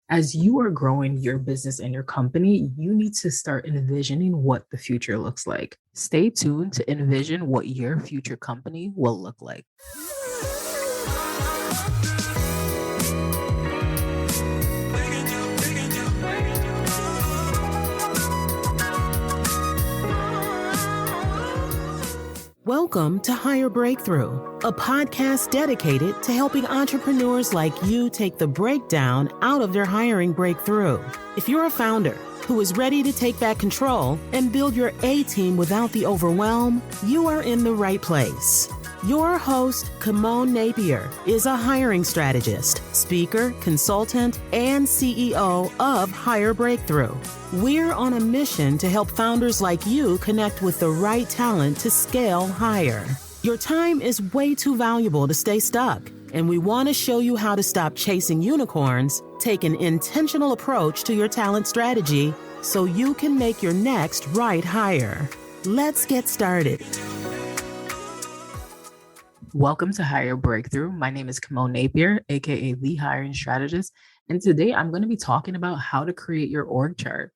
As you are growing your business and your company, you need to start envisioning what the future looks like. Stay tuned to envision what your future company will look like. Welcome to Higher Breakthrough, a podcast dedicated to helping entrepreneurs like you take the breakdown out of their hiring breakthrough. If you're a founder who is ready to take back control and build your A-team without the overwhelm, you are in the right place. Your host, Kimon Napier, is a hiring strategist, speaker, consultant, and CEO of Higher Breakthrough. We're on a mission to help founders like you connect with the right talent to scale higher. Your time is way too valuable to stay stuck, and we want to show you how to stop chasing unicorns, take an intentional approach to your talent strategy, so you can make your next right hire. Let's get started. Welcome to Higher Breakthrough. My name is Kimon Napier, aka the Hiring Strategist, and today I'm going to be talking about how to create your org chart.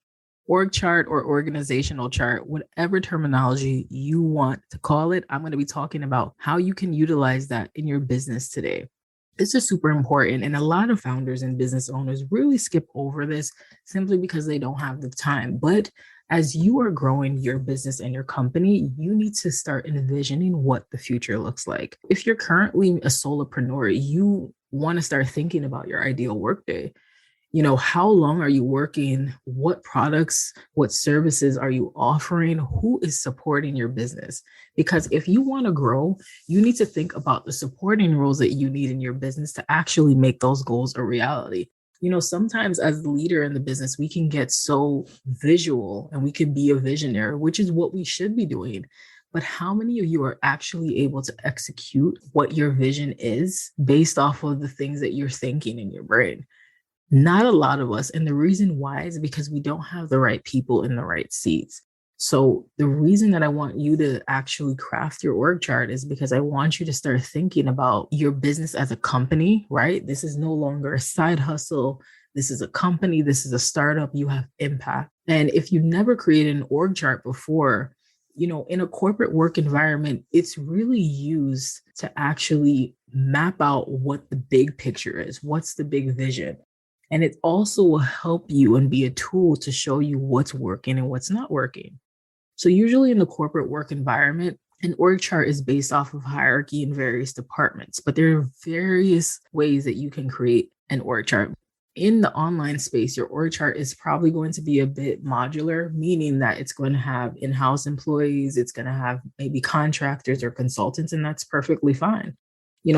Org chart or organizational chart, whatever terminology you want to call it, I'm going to be talking about how you can utilize that in your business today. This is super important, and a lot of founders and business owners really skip over this simply because they don't have the time. But as you are growing your business and your company, you need to start envisioning what the future looks like. If you're currently a solopreneur, you want to start thinking about your ideal workday. How long are you working? What products, what services are you offering? Who is supporting your business? Because if you want to grow, you need to think about the supporting roles that you need in your business to actually make those goals a reality. Sometimes as the leader in the business, we can get so visual and we can be a visionary, which is what we should be doing. But how many of you are actually able to execute what your vision is based off of the things that you're thinking in your brain? Not a lot of us. And the reason why is because we don't have the right people in the right seats. So the reason that I want you to actually craft your org chart is because I want you to start thinking about your business as a company, right? This is no longer a side hustle. This is a company. This is a startup. You have impact. And if you never created an org chart before, in a corporate work environment, it's really used to actually map out what the big picture is. What's the big vision? And it also will help you and be a tool to show you what's working and what's not working. So usually in the corporate work environment, an org chart is based off of hierarchy in various departments, but there are various ways that you can create an org chart. In the online space, your org chart is probably going to be a bit modular, meaning that it's going to have in-house employees, it's going to have maybe contractors or consultants, and that's perfectly fine.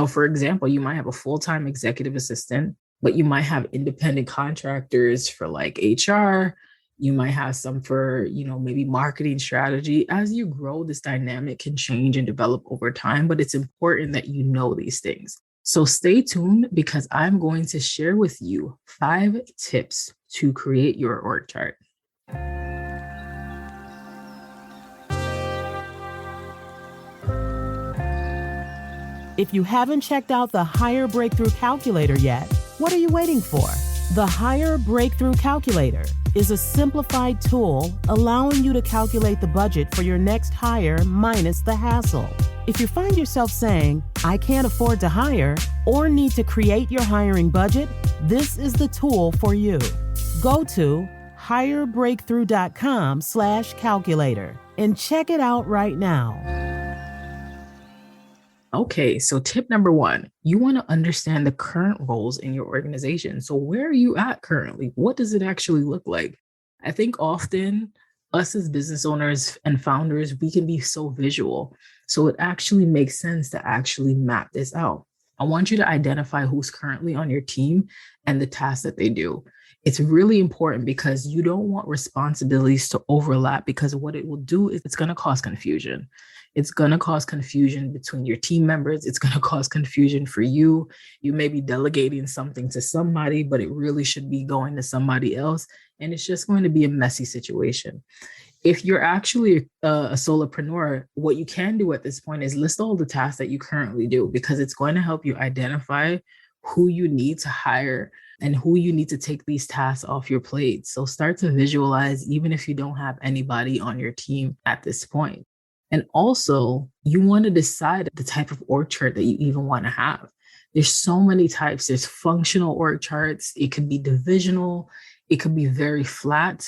For example, you might have a full-time executive assistant, but you might have independent contractors for like HR. You might have some for, maybe marketing strategy. As you grow, this dynamic can change and develop over time, but it's important that you know these things. So stay tuned because I'm going to share with you 5 tips to create your org chart. If you haven't checked out the Higher Breakthrough Calculator yet, what are you waiting for? The Higher Breakthrough Calculator is a simplified tool allowing you to calculate the budget for your next hire minus the hassle. If you find yourself saying, I can't afford to hire, or need to create your hiring budget, this is the tool for you. Go to higherbreakthrough.com/calculator and check it out right now. Okay, so tip number 1, you want to understand the current roles in your organization. So where are you at currently? What does it actually look like? I think often us as business owners and founders, we can be so visual. So it actually makes sense to actually map this out. I want you to identify who's currently on your team and the tasks that they do. It's really important because you don't want responsibilities to overlap, because what it will do is it's going to cause confusion. It's going to cause confusion between your team members. It's going to cause confusion for you. You may be delegating something to somebody, but it really should be going to somebody else. And it's just going to be a messy situation. If you're actually a solopreneur, what you can do at this point is list all the tasks that you currently do, because it's going to help you identify who you need to hire and who you need to take these tasks off your plate. So start to visualize, even if you don't have anybody on your team at this point. And also, you want to decide the type of org chart that you even want to have. There's so many types. There's functional org charts. It could be divisional. It could be very flat,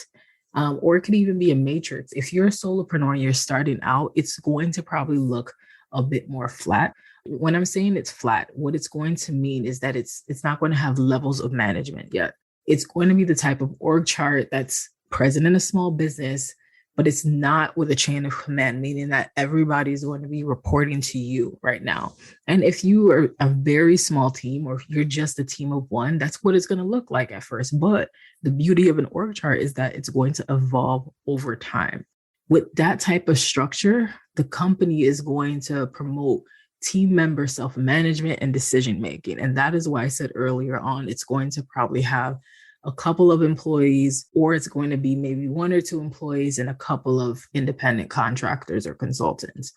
or it could even be a matrix. If you're a solopreneur and you're starting out, it's going to probably look a bit more flat. When I'm saying it's flat, what it's going to mean is that it's not going to have levels of management yet. It's going to be the type of org chart that's present in a small business, but it's not with a chain of command, meaning that everybody is going to be reporting to you right now. And if you are a very small team, or if you're just a team of one, that's what it's going to look like at first. But the beauty of an org chart is that it's going to evolve over time. With that type of structure, the company is going to promote team member self-management and decision-making. And that is why I said earlier on, it's going to probably have a couple of employees, or it's going to be maybe one or two employees and a couple of independent contractors or consultants.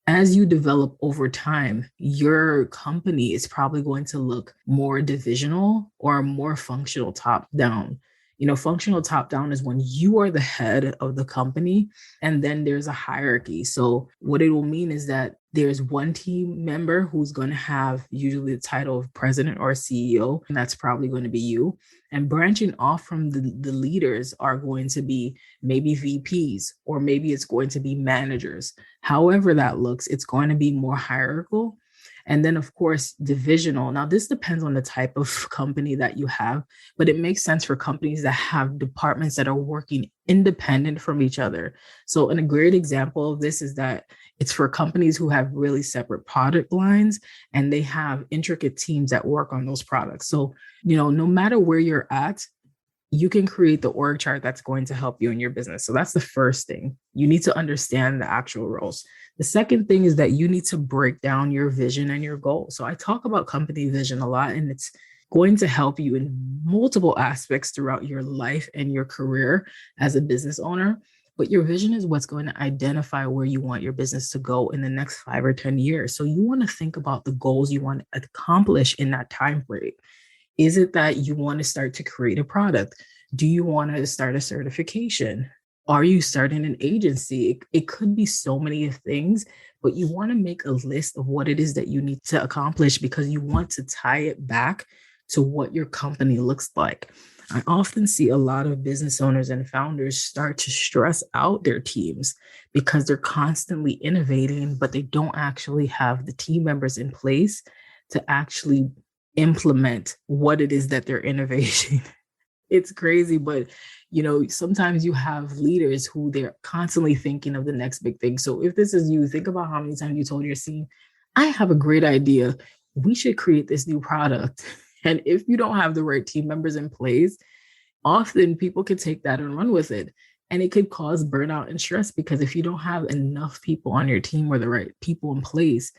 As you develop over time, your company is probably going to look more divisional or more functional top down. Functional top down is when you are the head of the company and then there's a hierarchy. So what it will mean is that there's one team member who's going to have usually the title of president or CEO, and that's probably going to be you. And branching off from the leaders are going to be maybe VPs, or maybe it's going to be managers. However that looks, it's going to be more hierarchical. And then, of course, divisional. Now, this depends on the type of company that you have, but it makes sense for companies that have departments that are working independent from each other. So a great example of this is that it's for companies who have really separate product lines and they have intricate teams that work on those products. So, no matter where you're at, you can create the org chart that's going to help you in your business. So that's the first thing. You need to understand the actual roles. The second thing is that you need to break down your vision and your goals. So I talk about company vision a lot, and it's going to help you in multiple aspects throughout your life and your career as a business owner. But your vision is what's going to identify where you want your business to go in the next 5 or 10 years. So you want to think about the goals you want to accomplish in that time frame. Is it that you want to start to create a product? Do you want to start a certification? Are you starting an agency? It could be so many things, but you want to make a list of what it is that you need to accomplish because you want to tie it back to what your company looks like. I often see a lot of business owners and founders start to stress out their teams because they're constantly innovating, but they don't actually have the team members in place to actually implement what it is that they're innovating. It's crazy, but sometimes you have leaders who they're constantly thinking of the next big thing. So if this is you, think about how many times you told your team, I have a great idea. We should create this new product. And if you don't have the right team members in place, often people can take that and run with it. And it could cause burnout and stress because if you don't have enough people on your team or the right people in place,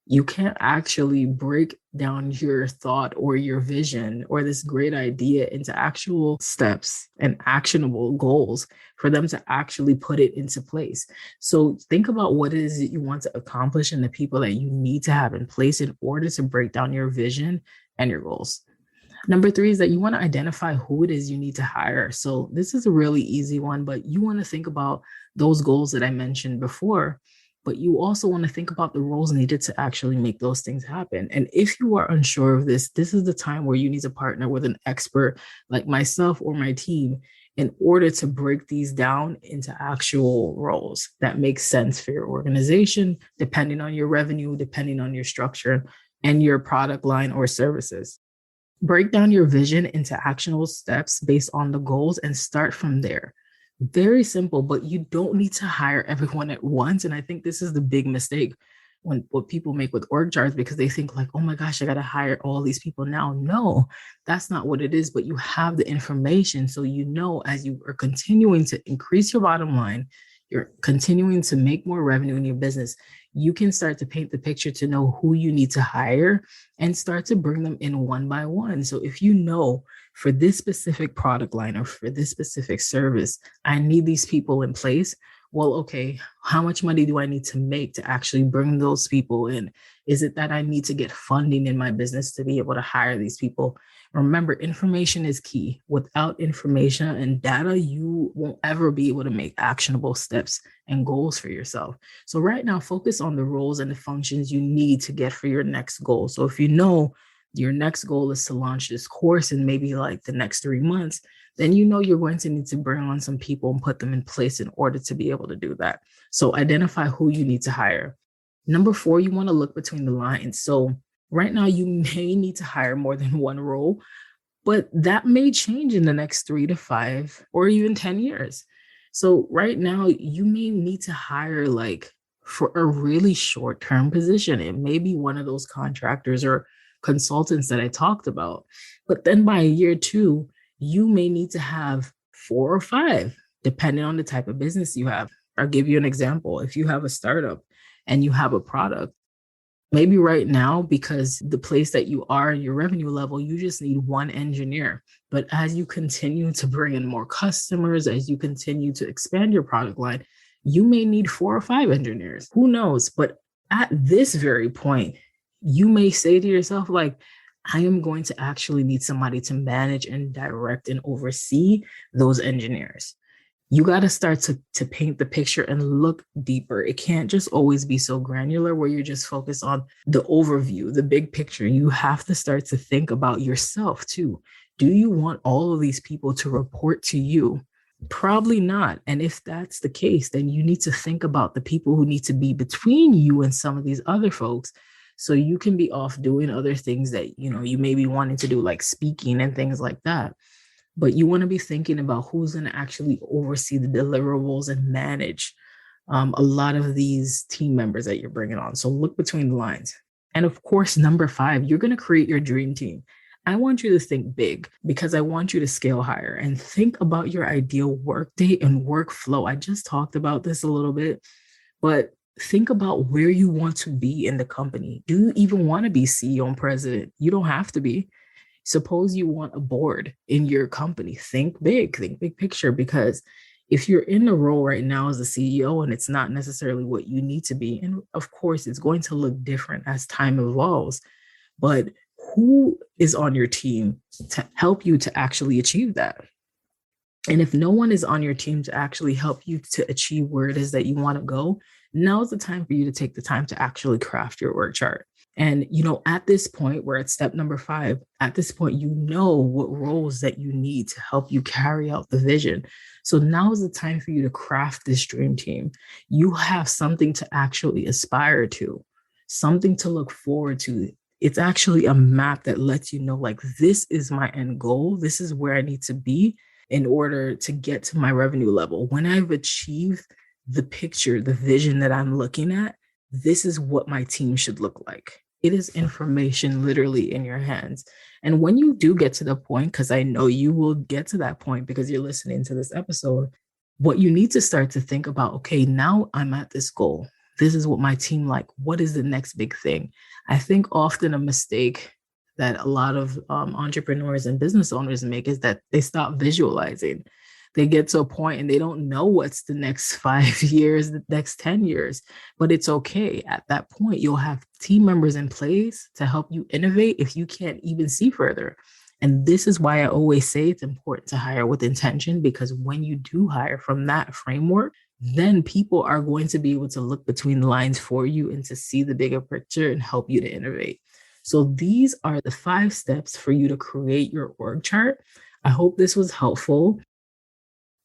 you can't actually break down your thought or your vision or this great idea into actual steps and actionable goals for them to actually put it into place. So think about what it is that you want to accomplish and the people that you need to have in place in order to break down your vision and your goals. Number 3 is that you want to identify who it is you need to hire. So this is a really easy one, but you want to think about those goals that I mentioned before. But you also want to think about the roles needed to actually make those things happen. And if you are unsure of this, this is the time where you need to partner with an expert like myself or my team in order to break these down into actual roles that make sense for your organization, depending on your revenue, depending on your structure and your product line or services. Break down your vision into actionable steps based on the goals and start from there. Very simple, but you don't need to hire everyone at once. And I think this is the big mistake what people make with org charts because they think like, oh my gosh, I got to hire all these people now. No, that's not what it is. But you have the information. So, as you are continuing to increase your bottom line, you're continuing to make more revenue in your business, you can start to paint the picture to know who you need to hire and start to bring them in one by one. So if you know for this specific product line or for this specific service, I need these people in place. Well, okay, how much money do I need to make to actually bring those people in? Is it that I need to get funding in my business to be able to hire these people? Remember, information is key. Without information and data, you won't ever be able to make actionable steps and goals for yourself. So, right now, focus on the roles and the functions you need to get for your next goal. So, if you know your next goal is to launch this course in maybe like the next 3 months, then you know you're going to need to bring on some people and put them in place in order to be able to do that. So, identify who you need to hire. Number four, you want to look between the lines. So, right now, you may need to hire more than one role, but that may change in the next 3 to 5 or even 10 years. So, right now, you may need to hire like for a really short term position. It may be one of those contractors or consultants that I talked about. But then by year two, you may need to have 4 or 5, depending on the type of business you have. I'll give you an example. If you have a startup and you have a product, maybe right now, because the place that you are, your revenue level, you just need one engineer. But as you continue to bring in more customers, as you continue to expand your product line, you may need 4 or 5 engineers. Who knows? But at this very point, you may say to yourself, like, I am going to actually need somebody to manage and direct and oversee those engineers. You got to start to paint the picture and look deeper. It can't just always be so granular where you're just focused on the overview, the big picture. You have to start to think about yourself too. Do you want all of these people to report to you? Probably not. And if that's the case, then you need to think about the people who need to be between you and some of these other folks, so you can be off doing other things that you may be wanting to do, like speaking and things like that. But you want to be thinking about who's going to actually oversee the deliverables and manage a lot of these team members that you're bringing on. So look between the lines. And of course, number 5, you're going to create your dream team. I want you to think big because I want you to scale higher and think about your ideal workday and workflow. I just talked about this a little bit, but think about where you want to be in the company. Do you even want to be CEO and president? You don't have to be. Suppose you want a board in your company. Think big picture, because if you're in the role right now as a CEO and it's not necessarily what you need to be, and of course it's going to look different as time evolves, but who is on your team to help you to actually achieve that? And if no one is on your team to actually help you to achieve where it is that you want to go, now is the time for you to take the time to actually craft your org chart. And, at this point, we're at step number 5. At this point, you know what roles that you need to help you carry out the vision. So now is the time for you to craft this dream team. You have something to actually aspire to, something to look forward to. It's actually a map that lets you know, like, this is my end goal. This is where I need to be in order to get to my revenue level. When I've achieved the picture, the vision that I'm looking at, this is what my team should look like. It is information literally in your hands. And when you do get to the point, because I know you will get to that point because you're listening to this episode, what you need to start to think about, okay, now I'm at this goal. This is what my team like. What is the next big thing? I think often a mistake that a lot of entrepreneurs and business owners make is that they stop visualizing. They get to a point and they don't know what's the next 5 years, the next 10 years, but it's okay. At that point, you'll have team members in place to help you innovate if you can't even see further. And this is why I always say it's important to hire with intention, because when you do hire from that framework, then people are going to be able to look between the lines for you and to see the bigger picture and help you to innovate. So these are the 5 steps for you to create your org chart. I hope this was helpful.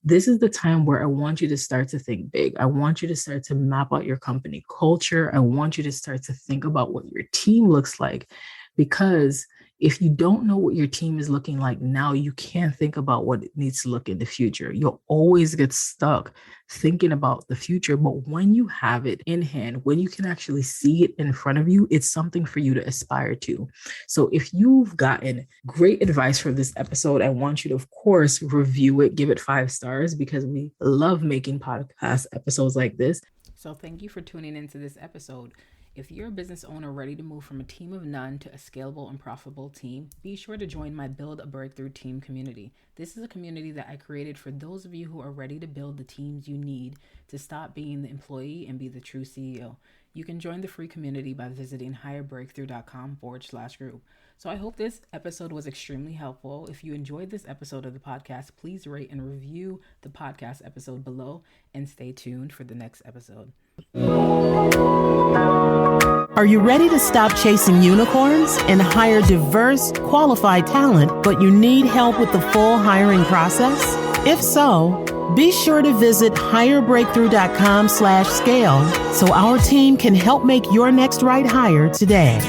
This is the time where I want you to start to think big. I want you to start to map out your company culture. I want you to start to think about what your team looks like, because if you don't know what your team is looking like now, you can't think about what it needs to look in the future. You'll always get stuck thinking about the future. But when you have it in hand, when you can actually see it in front of you, it's something for you to aspire to. So if you've gotten great advice from this episode, I want you to, of course, review it, give it 5 stars, because we love making podcast episodes like this. So thank you for tuning into this episode. If you're a business owner ready to move from a team of none to a scalable and profitable team, be sure to join my Build a Breakthrough Team community. This is a community that I created for those of you who are ready to build the teams you need to stop being the employee and be the true CEO. You can join the free community by visiting higherbreakthrough.com/group. So I hope this episode was extremely helpful. If you enjoyed this episode of the podcast, please rate and review the podcast episode below and stay tuned for the next episode. Are you ready to stop chasing unicorns and hire diverse, qualified talent, but you need help with the full hiring process? If so, be sure to visit hirebreakthrough.com/scale so our team can help make your next right hire today.